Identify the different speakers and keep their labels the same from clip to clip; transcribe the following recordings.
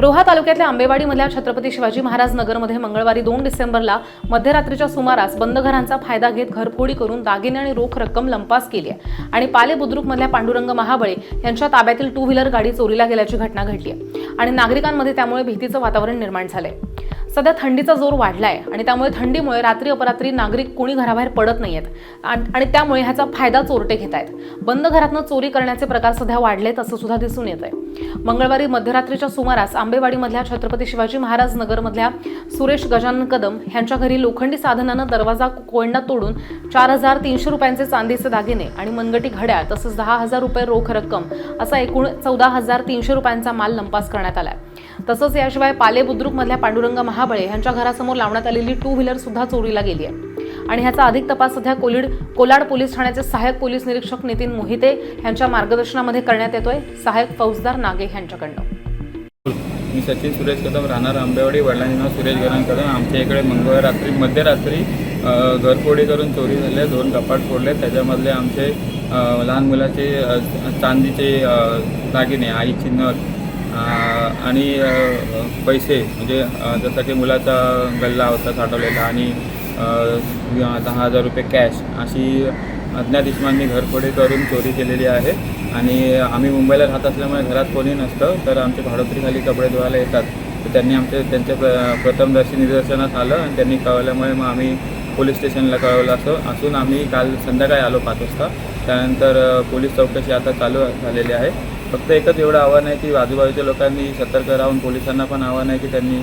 Speaker 1: रोहा तालुक्यातल्या आंबेवाडीमधल्या छत्रपती शिवाजी महाराज नगरमध्ये मंगळवारी 2 डिसेंबरला मध्यरात्रीच्या सुमारास बंद घरांचा फायदा घेत घरफोडी करून दागिने आणि रोख रक्कम लंपास केली आहे आणि पाले बुद्रुकमधल्या पांडुरंग महाबळे यांच्या ताब्यातील 2 व्हीलर गाडी चोरीला गेल्याची घटना घडली आहे आणि नागरिकांमध्ये त्यामुळे भीतीचं वातावरण निर्माण झालंय। सध्या थंडीचा जोर वाढलाय आणि त्यामुळे थंडीमुळे रात्री अपरात्री नागरिक कोणी घराबाहेर पडत नाहीयेत आणि त्यामुळे ह्याचा फायदा चोरटे घेत आहेत। बंद घरातनं चोरी करण्याचे प्रकार सध्या वाढलेत असं सुद्धा दिसून येत आहे। मंगळवारी मध्यरात्रीच्या सुमारास आंबेवाडीमधल्या छत्रपती शिवाजी महाराज नगरमधल्या सुरेश गजानन कदम यांच्या घरी लोखंडी साधनानं दरवाजा कोयंडा तोडून 4,300 रुपयांचे चांदीचे दागिने आणि मनगटी घड्याळ तसंच 10,000 रुपये रोख रक्कम असा एकूण 14,300 रुपयांचा माल लंपास करण्यात आलाय। तसंच याशिवाय पाले बुद्रुकमधल्या पांडुरंग महाबळे यांच्या घरासमोर लावण्यात आलेली 2 व्हीलर सुद्धा चोरीला गेली आहे आणि ह्याचा अधिक तपास सध्या कोलाड पोलीस ठाण्याचे सहाय्यक पोलीस निरीक्षक नितीन मोहिते यांच्या मार्गदर्शनामध्ये करण्यात येतोय। सहाय्यक फौजदार नागे यांच्याकडनं
Speaker 2: मी सचिन सुरेश कदम राहणार आंबेवाडी, वडिलांचे नाव सुरेश गजानन कदम। आमच्या इकडे मंगळवार रात्री मध्यरात्री घरफोडी करून चोरी झाले। 2 कपाट फोडले, त्याच्यामधले आमचे लहान मुलाचे चांदीचे दागिने, आईची नथ आणि पैसे म्हणजे जसं की मुलाचा गल्ला होता साठवलेला आणि 10,000 रुपये कॅश अशी अज्ञात इसमांनी घरफोडी करून चोरी केलेली आहे। आणि आम्ही मुंबईला राहत असल्यामुळे घरात कोणी नसतं, तर आमचे भाडोत्रीखाली कपडे धुवायला येतात, तर त्यांनी त्यांच्या प्रथमदर्शी निदर्शनास आलं आणि त्यांनी कळवल्यामुळे मग आम्ही पोलीस स्टेशनला कळवलं असून आम्ही काल संध्याकाळी आलो 5 वाजता। त्यानंतर पोलीस चौकशी आता चालू झालेली आहे। फक्त एकच एवढं आव्हान आहे की आजूबाजूच्या लोकांनी सतर्क राहून, पोलिसांना पण आव्हान आहे की त्यांनी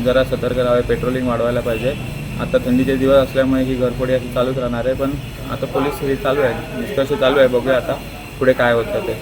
Speaker 2: जरा सतर्क राहावे, पेट्रोलिंग वाढवायला पाहिजे। आता थंडीचे दिवस असल्यामुळे ही घरफोडी अशी चालूच राहणार आहे, पण आता पोलीस हे चालू आहे, निष्कर्ष चालू आहे, बघूया आता पुढे काय होतं ते।